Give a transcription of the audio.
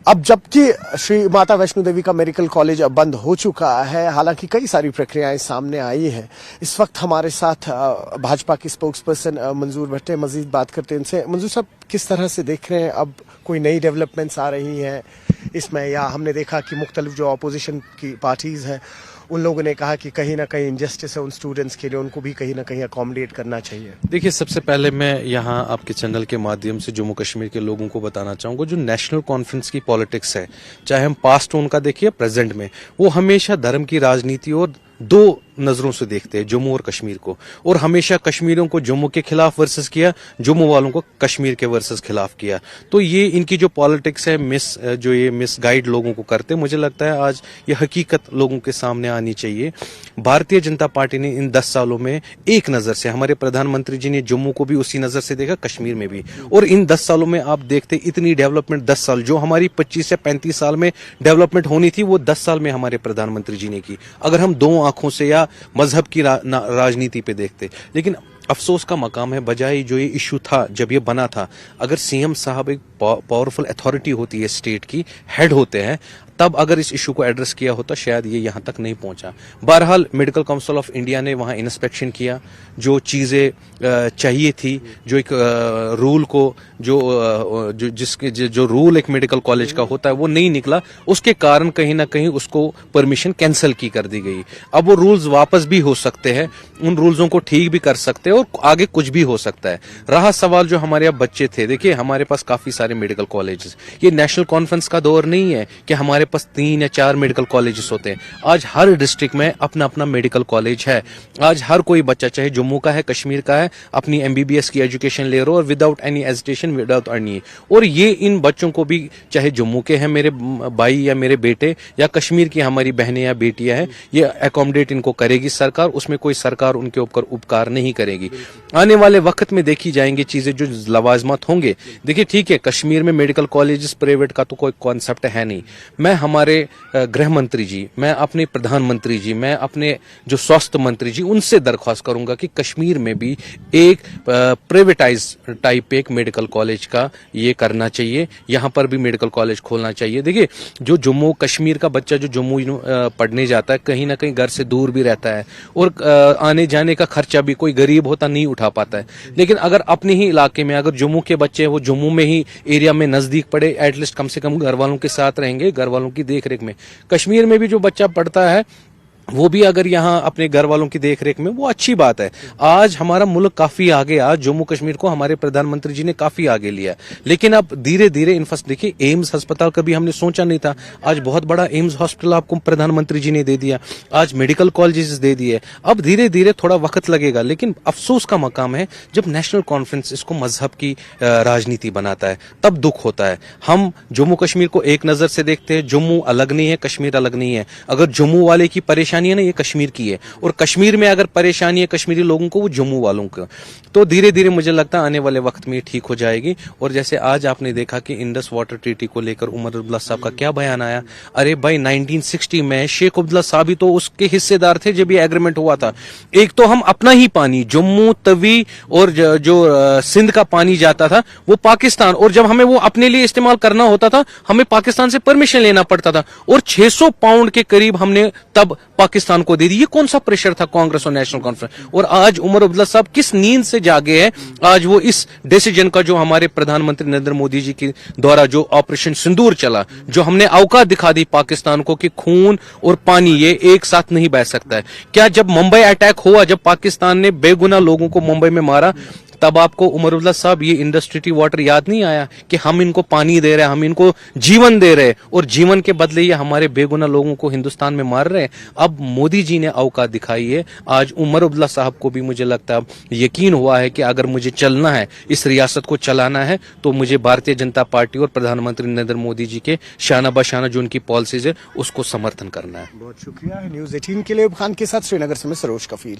अब जबकि श्री माता वैष्णो देवी का मेडिकल कॉलेज अब बंद हो चुका है, हालांकि कई सारी प्रक्रियाएं सामने आई हैं। इस वक्त हमारे साथ भाजपा के स्पोक्स पर्सन मंजूर भट्ट मजीद बात करते हैं इनसे। मंजूर साहब, किस तरह से देख रहे हैं, अब कोई नई डेवलपमेंट्स आ रही हैं इसमें, या हमने देखा कि मुख्तलिफ जो अपोजिशन की पार्टीज हैं उन लोगों ने कहा कि कहीं ना कहीं इनजस्टिस है उन स्टूडेंट्स के लिए, उनको भी कहीं ना कहीं अकोमोडेट करना चाहिए। देखिए, सबसे पहले मैं यहाँ आपके चैनल के माध्यम से जम्मू कश्मीर के लोगों को बताना चाहूंगा, जो नेशनल कॉन्फ्रेंस की पॉलिटिक्स है, चाहे हम पास्ट उनका देखिए प्रेजेंट में, वो हमेशा धर्म की राजनीति और दो नजरों से देखते हैं जम्मू और कश्मीर को, और हमेशा कश्मीरियों को जम्मू के खिलाफ वर्सेस किया, जम्मू वालों को कश्मीर के वर्सेस खिलाफ किया। तो ये इनकी जो पॉलिटिक्स है जो ये मिसगाइड लोगों को करते, मुझे लगता है आज ये हकीकत लोगों के सामने आनी चाहिए। भारतीय जनता पार्टी ने इन 10 सालों में एक नजर से, हमारे प्रधानमंत्री जी ने जम्मू को भी उसी नजर से देखा, कश्मीर में भी, और इन 10 सालों में आप देखते इतनी डेवलपमेंट 10 साल जो हमारी 25 से 35 साल में डेवलपमेंट होनी थी, वो 10 साल में हमारे प्रधानमंत्री जी ने की, अगर हम दो आंखों से या मजहब की राजनीति पे देखते। लेकिन अफसोस का मकाम है, बजाय जो ये इशू था जब ये बना था, अगर सीएम साहब एक पावरफुल अथॉरिटी होती है, स्टेट की हेड होते हैं, तब अगर इस इशू को एड्रेस किया होता शायद ये यहाँ तक नहीं पहुंचा। बहरहाल मेडिकल काउंसिल ऑफ इंडिया ने वहाँ इंस्पेक्शन किया, जो चीजें चाहिए थी, जो एक रूल को जो रूल एक मेडिकल कॉलेज का होता है वो नहीं निकला, उसके कारण कहीं ना कहीं उसको परमिशन कैंसिल की कर दी गई। अब वो रूल्स वापस भी हो सकते हैं, उन रूल्सों को ठीक भी कर सकते हैं और आगे कुछ भी हो सकता है। रहा सवाल जो हमारे यहाँ बच्चे थे, देखिए हमारे पास काफी सारे मेडिकल कॉलेजेस, ये नेशनल कॉन्फ्रेंस का दौर नहीं है कि हमारे पास 3 या 4 मेडिकल कॉलेजेस होते हैं। आज हर डिस्ट्रिक्ट में अपना अपना मेडिकल कॉलेज है। आज हर कोई बच्चा, चाहे जम्मू का है, कश्मीर का है, अपनी एमबीबीएस की एजुकेशन ले रहा हो, और without any agitation, without earning. और ये इन बच्चों को भी, चाहे जम्मू के हैं मेरे भाई या मेरे बेटे, या कश्मीर की हमारी बहनें या बेटियां हैं, ये अकोमोडेट इनको करेगी सरकार, उसमें कोई सरकार उनके ऊपर उपकार नहीं करेगी। आने वाले वक्त में देखी जाएंगी चीजें, जो लवाजमत होंगे। देखिए ठीक है, कश्मीर में मेडिकल कॉलेजेस प्राइवेट का तो कोई कॉन्सेप्ट है नहीं। मैं हमारे गृह मंत्री जी, मैं अपने प्रधानमंत्री जी, मैं अपने जो स्वास्थ्य मंत्री जी, उनसे दरख्वास्त करूंगा कि कश्मीर में भी एक प्राइवेटाइज टाइप एक मेडिकल कॉलेज का ये करना चाहिए, यहाँ पर भी मेडिकल कॉलेज खोलना चाहिए। देखिए, जो जम्मू कश्मीर का बच्चा जो जम्मू पढ़ने जाता है, कहीं ना कहीं घर से दूर भी रहता है, और आने जाने का खर्चा भी कोई गरीब होता नहीं उठा पाता है। लेकिन अगर अपने ही इलाके में, अगर जम्मू के बच्चे वो जम्मू में ही एरिया में नजदीक पड़े, एटलीस्ट कम से कम घर वालों के साथ रहेंगे, घर वालों की देखरेख में। कश्मीर में भी जो बच्चा पढ़ता है वो भी अगर यहाँ अपने घर वालों की देखरेख में, वो अच्छी बात है। आज हमारा मुल्क काफी आगे, आज जम्मू कश्मीर को हमारे प्रधानमंत्री जी ने काफी आगे लिया। लेकिन अब धीरे धीरे देखिए, एम्स अस्पताल कभी हमने सोचा नहीं था, आज बहुत बड़ा एम्स हॉस्पिटल आपको प्रधानमंत्री जी ने दे दिया, आज मेडिकल कॉलेजेस दे दिए। अब धीरे धीरे थोड़ा वक्त लगेगा, लेकिन अफसोस का मकाम है जब नेशनल कॉन्फ्रेंस इसको मजहब की राजनीति बनाता है, तब दुख होता है। हम जम्मू कश्मीर को एक नजर से देखते हैं, जम्मू अलग नहीं है, कश्मीर अलग नहीं है। अगर जम्मू वाले की परेशानी है ना, ये कश्मीर की है, और कश्मीर में अगर परेशानी है कश्मीरी लोगों को, वो जम्मू वालों को। तो धीरे धीरे मुझे लगता है आने वाले वक्त में ठीक हो जाएगी। और जैसे आज आपने देखा कि इंडस वाटर ट्रीटी को लेकर उमर अब्दुल्ला साहब का क्या बयान आया। अरे भाई, 1960 में शेख अब्दुल्ला साहब ही तो उसके हिस्सेदार थे जब ये एग्रीमेंट हुआ था। एक तो हम अपना ही पानी, जम्मू तवी और जो सिंध का पानी जाता था वो पाकिस्तान, और जब हमें वो अपने लिए इस्तेमाल करना होता था हमें पाकिस्तान से परमिशन लेना पड़ता था, और 600 पाउंड के करीब हमने तब पाकिस्तान को दे दी। ये कौन सा प्रेशर था कांग्रेस और नेशनल कॉन्फ्रेंस? और आज उमर अब्दुल्ला साहब किस नींद से जागे हैं? आज वो इस डिसीजन का, जो हमारे प्रधानमंत्री नरेंद्र मोदी जी के द्वारा जो ऑपरेशन सिंदूर चला, जो हमने औकात दिखा दी पाकिस्तान को कि खून और पानी ये एक साथ नहीं बह सकता है। क्या जब मुंबई अटैक हुआ, जब पाकिस्तान ने बेगुनाह लोगों को मुंबई में मारा, तब आपको उमर अब्दुल्ला साहब ये इंडस्ट्री वाटर याद नहीं आया कि हम इनको पानी दे रहे हैं, हम इनको जीवन दे रहे हैं, और जीवन के बदले ये हमारे बेगुनाह लोगों को हिंदुस्तान में मार रहे हैं? अब मोदी जी ने औकात दिखाई है। आज उमर अब्दुल्ला साहब को भी मुझे लगता है यकीन हुआ है कि अगर मुझे चलना है, इस रियासत को चलाना है, तो मुझे भारतीय जनता पार्टी और प्रधानमंत्री नरेंद्र मोदी जी के शाना बशाना जो उनकी पॉलिसीज है उसको समर्थन करना है। बहुत शुक्रिया। न्यूज़ 18 के लिए खान के साथ श्रीनगर से मैं सरोज कफील।